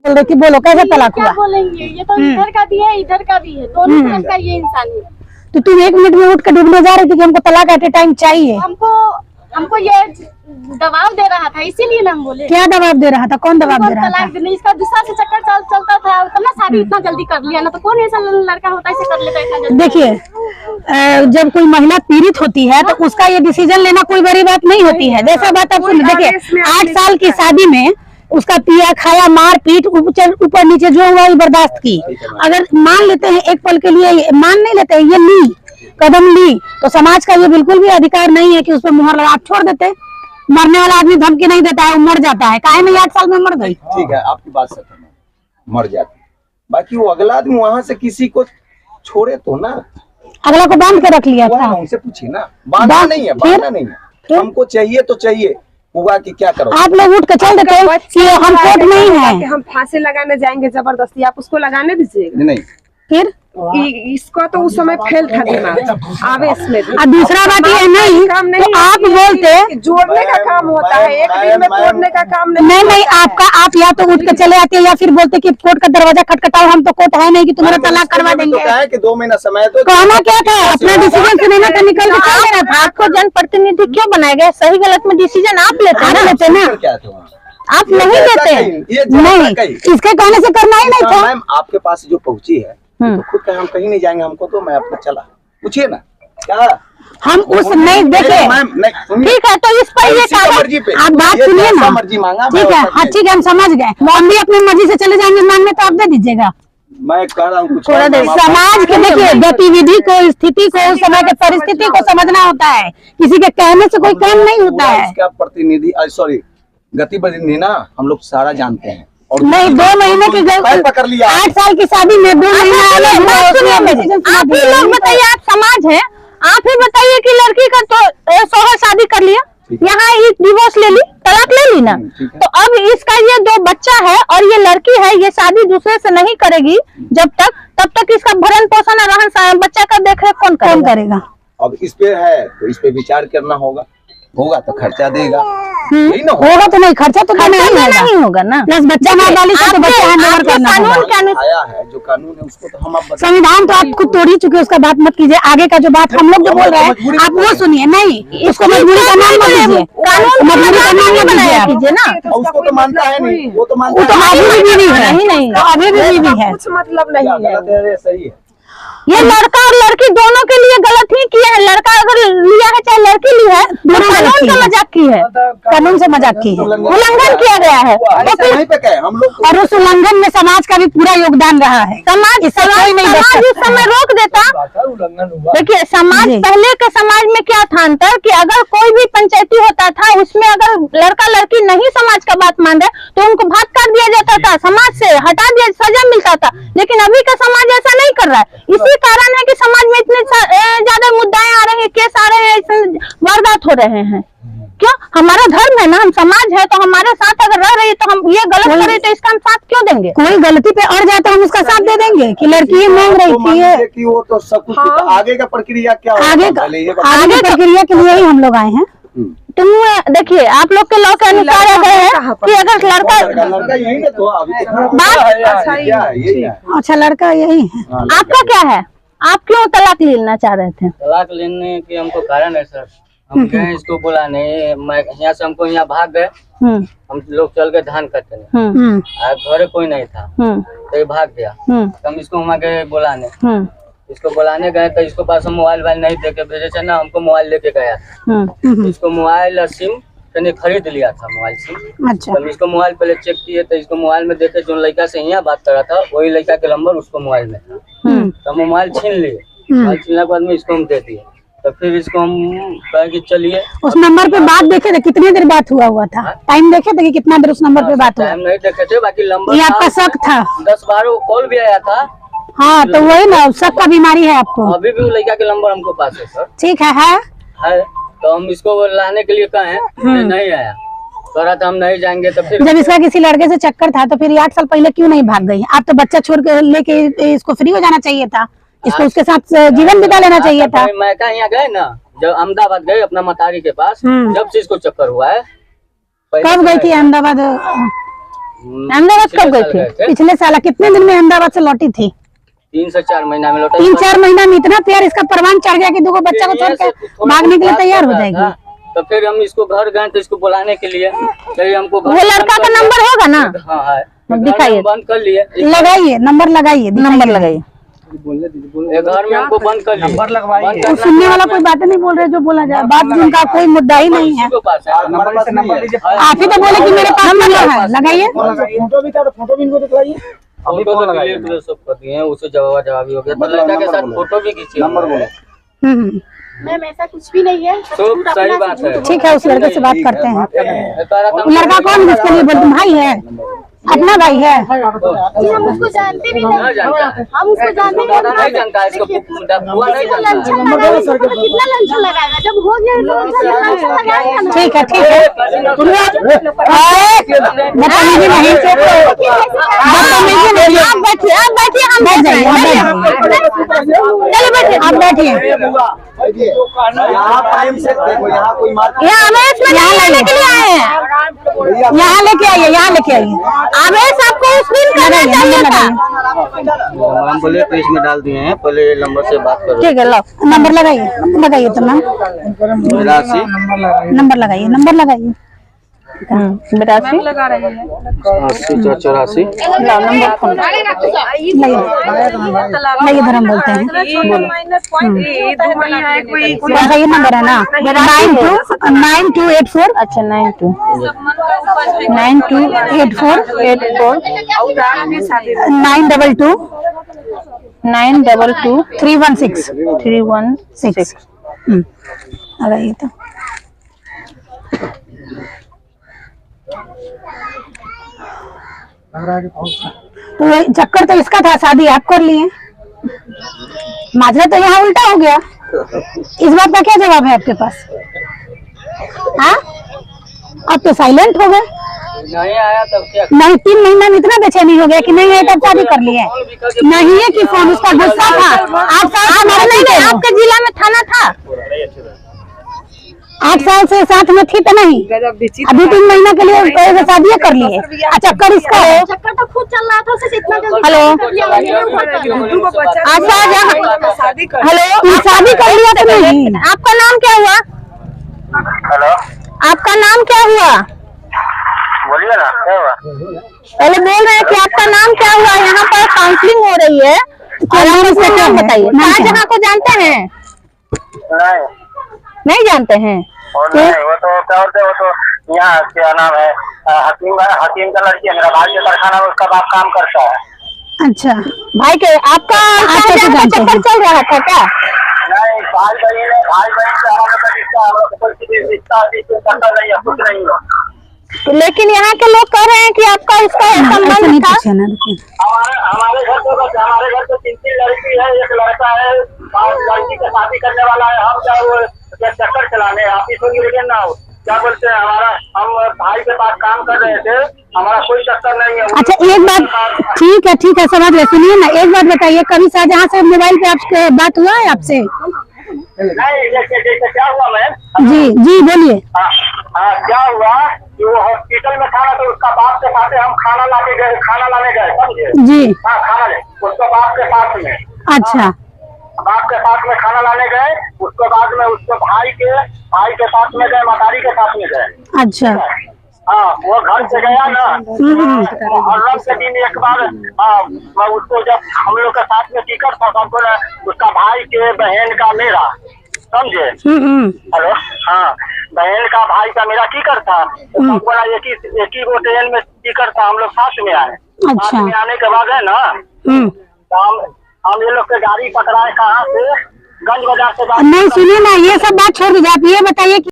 बोल रही थी, बोलो कैसे तलाक हुआ? क्या बोलेंगे, ये तो इधर का भी है इधर का भी है, दोनों तरफ का ये इंसान है। तो तुम 1 मिनट में उठ कर डूबने जा रही थी कि हमको तलाक एट ए टाइम चाहिए। हमको ये दबाव दे रहा था, इसीलिए ना हम बोले। क्या दबाव दे रहा था? कौन दबाव दे रहा था? तलाक देने, इसका दूसरा से चक्कर चलता था, तो ना शादी इतना जल्दी कर लिया ना, तो कौन ऐसा लड़का होता है ऐसे कर लेता इतना जल्दी? देखिए, जब कोई महिला पीड़ित होती है तो उसका ये डिसीजन लेना कोई बड़ी बात नहीं होती है। जैसा बात आप सुन, देखिए 8 साल की शादी में उसका पिया खाया, मार पीट, ऊपर नीचे जो हुआ वो बर्दाश्त की। अगर मान लेते हैं एक पल के लिए, मान नहीं लेते हैं, ये कदम ली, तो समाज का ये बिल्कुल भी अधिकार नहीं है कि उस पर मुहर लगा। आप छोड़ देते, मरने वाला आदमी धमकी नहीं देता है, वो मर जाता है। काहे में 8 साल में मर गई? ठीक है, आपकी बात सच है, मर जाती। बाकी वो अगला आदमी वहाँ से किसी को छोड़े तो ना, अगला को बांध के रख लिया था। उनसे पूछिए ना, बांधना नहीं है, बांधना नहीं है। हमको चाहिए तो चाहिए, हुआ कि क्या करो? आप लोग उठ के चल देते हैं कि हम कोर्ट नहीं है कि हम फांसी लगाने जाएंगे जबरदस्ती, आप उसको लगाने दीजिएगा। नहीं, फिर इसका तो उस समय फेल था दिमाग आवेश में। और दूसरा बात ये नहीं, तो आप बोलते जोड़ने का काम होता है, एक दिन में तोड़ने का काम नहीं। नहीं, आपका आप या तो उठ के चले आते या फिर बोलते कि कोर्ट का दरवाजा खटखटाओ, हम तो कोर्ट है नहीं कि तुम्हारा तलाक करवा देंगे। कि 2 महीना समय तो कहना क्या था, अपना डिसीजन से लेना था, निकल के चल देना था। आपको जनप्रतिनिधि क्यों बनाया गया? सही गलत में डिसीजन आप लेते हैं ना, क्या था? आप नहीं देते। नहीं, इसके कहने से करना ही नहीं था। मैम आपके पास जो पहुंची है तो खुद कहा हम कहीं नहीं जाएंगे, हमको तो मैं अपना चला, पूछिए ना क्या हम उस नहीं देखे। ठीक है, तो इस पर ये आप बात सुनिए ना, मर्जी मांगा, ठीक है, हाँ ठीक है, हम समझ गए। हम भी अपनी मर्जी से चले जाएंगे मांगने, तो आप दे दीजिएगा। मैं कह रहा हूँ समाज के देखिए गतिविधि को, स्थिति को, उस समय के परिस्थिति को समझना होता है, किसी के कहने से कोई काम नहीं होता है। इसका प्रतिनिधि सॉरी गतिविधि ना हम लोग सारा जानते हैं। और नहीं, 2 महीने की पकड़ लिया, 8 साल की शादी में 2 महीना। आप ही लोग बताइए, आप समाज है, आप ही बताइए कि लड़की का तो सोहर शादी कर लिया, यहाँ ही डिवोर्स ले ली, तलाक ले ली ना, तो अब इसका ये 2 बच्चा है और ये लड़की है, ये शादी दूसरे से नहीं करेगी तब तक इसका भरण पोषण और रहन बच्चा का देख रेख कौन करेगा? अब इस पे है तो इस पे विचार करना होगा तो खर्चा देगा, यही ना होगा तो नहीं, खर्चा तो नहीं होगा ना, प्लस बच्चा मार डाली तो बच्चा हैंडओवर करना होगा। आया है जो कानून है उसको तो हम आप संविधान तो आप खुद तोड़ ही चुके, उसका बात मत कीजिए। आगे का जो बात हम लोग जो बोल रहे हैं आप वो सुनिए। नहीं, उसको मजबूरी का नाम मत दीजिए, मजबूरी का नाम मत बनाया कीजिए ना। उसको तो मानता है नहीं, वो तो मानता है, अभी भी है, नहीं अभी भी है, कुछ मतलब नहीं है। सही है, ये लड़का और लड़की दोनों के लिए गलत ही किया है। लड़का अगर लिया है चाहे लड़की ली है, दोनों कानून का मजाक की है, कानून से मजाक की है, उल्लंघन किया गया है। और उस उल्लंघन में समाज का भी पूरा योगदान रहा है। समाज इस समय रोक देता। देखिए समाज, पहले के समाज में क्या था अंतर कि अगर कोई भी पंचायती होता था उसमें अगर लड़का लड़की नहीं समाज का बात मान रहे तो उनको भाग कर दिया जाता था, समाज से हटा दिया, सजा मिलता था। लेकिन अभी का समाज ऐसा नहीं कर रहा है। इसी कारण है कि समाज में इतने ज्यादा मुद्दाएं आ रहे हैं, केस आ रहे हैं, वारदात हो रहे हैं। क्यों? हमारा धर्म है ना, हम समाज है, तो हमारे साथ अगर रह रही है तो हम ये गलत करें तो इसका हम साथ क्यों देंगे? कोई गलती पे अड़ जाए तो हम उसका साथ दे देंगे कि लड़की मांग रही थी कि वो तो सब कुछ आगे का प्रक्रिया क्या आगे प्रक्रिया के लिए ही हम लोग आए हैं। तुम देखिए, आप लोग के लॉ के अनुसार है कि अगर लड़का यही तो अच्छा लड़का यही है। आपका क्या है? आप क्यों तलाक लेना चाह रहे थे? तलाक लेने की हमको कारण है सर, हम गए इसको बुलाने, मैं यहाँ से हमको यहाँ भाग गए, हम लोग चल गए धान करते घरे कोई नहीं था तो ये भाग गया। हम इसको वहाँ गए बुलाने, इसको बुलाने गए तो इसको पास हम मोबाइल नहीं देके भेजे थे ना, हमको मोबाइल लेके गया था। इसको मोबाइल और सिम मैंने खरीद लिया था, मोबाइल सिम। अच्छा। तो इसको मोबाइल पहले चेक किए तो इसको मोबाइल में देखे जो लड़का से यहाँ बात कर रहा था वही लड़का के नंबर उसको मोबाइल में था। तो मोबाइल छीन लिए, मोबाइल छीनने के बाद में इसको हम दे दिए। तो फिर इसको हम कहे कि चलिए उस नंबर पे बात देखे थे, कितनी देर बात हुआ था? टाइम देखे थे कि कितना देर उस नंबर पे बात हुआ? टाइम नहीं देखे थे, बाकी नंबर ये आपका शक था? 10-12 कॉल भी आया था। हाँ तो वही ना, शक का बीमारी है आपको। अभी भी वो लड़का के नंबर हमको पास है सर। ठीक है। तो हम इसको लाने के लिए कहे, नहीं आया, कह रहा था हम नहीं जाएंगे। तो फिर जब इसका किसी लड़के से चक्कर था तो फिर 8 साल पहले क्यों नहीं भाग गई? आप तो बच्चा छोड़ के लेके इसको फ्री हो जाना चाहिए था, इसको उसके साथ जीवन बिता लेना चाहिए था। मैं कहा यहाँ गए ना, जब अहमदाबाद गए अपना मतारी के पास, जब से इसको चक्कर हुआ है। कब गई थी अहमदाबाद? अहमदाबाद कब गई थी? पिछले साल। कितने दिन में अहमदाबाद से लौटी थी? 3 से 4 महीना में लौटा। 3-4 महीना में इतना प्यार, इसका परवान चढ़ गया कि 2 बच्चा को छोड़ के भागने के लिए तैयार हो जाएगी। तो फिर हम इसको घर गए तो इसको बुलाने के लिए हमको वो लड़का का नंबर होगा ना? हाँ है, दिखाइए, बंद कर लिए। लगाइए नंबर, लगाइए नंबर, लगाइए। घर में हमको बंद कर नंबर लगवाइए। तो सुनने वाला कोई बातें नहीं बोल रहे जो बोला जाए, बात जिनका कोई मुद्दा ही नहीं है। आप ही तो बोले कि मेरे पास नंबर है, लगाइए। फोटो भी था तो फोटो भी इनको दिखलाइए। अभी तो डिलीट सब कर दिए हैं, उसे जवाबी हो गया। तो लड़का के साथ फोटो भी खींचिए। नंबर बोलो। मैम ऐसा कुछ भी नहीं है, तो सही बात है। ठीक है, उस लड़के से बात करते हैं। लड़का कौन है इसके लिए बोलते? भाई है, अपना भाई है। जी हम उसको जानते भी नहीं, हम उसको जानते नहीं जानता इसको। कितना लंच लगाएगा जब हो गया लंच लगाएगा ना। ठीक है, ठीक है, बदतमीजी नहीं, बदतमीजी नहीं। आप बैठिए, आप बैठिए, हम बैठ जाइए, चलो बैठिए, आप बैठिए। यहाँ टाइम से देखो, यहाँ कोई मार्केट, यहाँ आवेश में यहाँ लेने के लिए आए हैं। यहाँ लेके आइए, यहाँ लेके आइए। आवेश आपको स्क्रीन करना चाहिए था। हम बोले तो इसमें डाल दिए हैं, पहले नंबर से बात करो। ठीक है, लो नंबर लगाइए, लगाइए तो मैम 82 नंबर लगाइए, नंबर लगाइए। 82 80 84। नंबर फोन नहीं, इधर हम बोलते हैं। कौन सा ये नंबर है ना? 9284। अच्छा 9284 922 316 लगाइए तो। तो चक्कर तो इसका था, शादी आप कर लिए, माजरा तो यहाँ उल्टा हो गया। इस बात का क्या जवाब है आपके पास? हाँ, अब तो साइलेंट हो गए। नहीं आया तब क्या? नहीं, 3 महीना में इतना बेचैनी हो गया कि नहीं है तब शादी कर लिए। नहीं है कि फोन, उसका गुस्सा था। आप नहीं, आपके जिला में थाना था, 8 साल से साथ में थी तो नहीं, अभी 3 महीना के लिए शादी कर लिए। अच्छा, चक्कर इसका है, चक्कर तो खुद चल रहा था, उसे इतना जल्दी हेलो, अच्छा हेलो, शादी कर लिया तो नहीं? आपका नाम क्या हुआ? हेलो, आपका नाम क्या हुआ? बोलिए ना, क्या हुआ? पहले बोल रहे हैं कि आपका नाम क्या हुआ? यहाँ पर काउंसलिंग हो रही है, तो नाम बताइए। शाहजहां को जानते हैं? नहीं, नहीं जानते हैं? और नहीं, वो तो क्या बोलते हैं, वो तो यहाँ क्या नाम है, हकीम का लड़की है, मेरा भाई के कारखाना में उसका बाप काम करता है। अच्छा, भाई के आपका चक्कर चल रहा था क्या? नहीं, भाई बहन से हमारा कोई रिश्ता नहीं है, कुछ नहीं है। तो लेकिन यहाँ के लोग कह रहे हैं कि आपका इसका संबंध था। हमारे घर तो बस, हमारे घर तो 3 लड़की है, एक लड़का है, लड़की का शादी करने वाला है। हम क्या वो चक्कर चलाने ऑफिस होंगे, लेकिन ना क्या बोलते हैं, हम भाई के पास काम कर रहे थे, हमारा कोई चक्कर नहीं है। अच्छा, एक बात, ठीक है, समझ रहे। सुनिए ना, एक बात बताइए, कभी शाहजहां से मोबाइल पे आपसे बात हुआ है आपसे? नहीं, जैसे क्या हुआ मैम? जी बोलिए। क्या हुआ कि वो हॉस्पिटल में था ना, तो उसका बाप के साथ हम खाना लाने गए, समझे? जी, हाँ, खाना ले, उसके बाप के साथ में। अच्छा, बाप के साथ में खाना लाने गए, उसके बाद में उसके भाई के साथ में गए, मतारी के साथ में गए। अच्छा, हाँ, वो घर से गया ना, मुहर्रम के दिन एक बार मैं उसको, जब हम लोग के साथ में टिकट था, सबको उसका भाई के बहन का मेरा, समझे? हेलो, हाँ, बहन का भाई का मेरा टिकट था, तो सबको एक ही वो ट्रेन में टिकट था, हम लोग साथ में आए। साथ में आने के बाद है ना, तो हम ये लोग के गाड़ी पकड़ाए, कहाँ से? गंज बाजार से। नहीं, सुनिए ना, ये सब बात छोड़ दीजिए, आप ये बताइए कि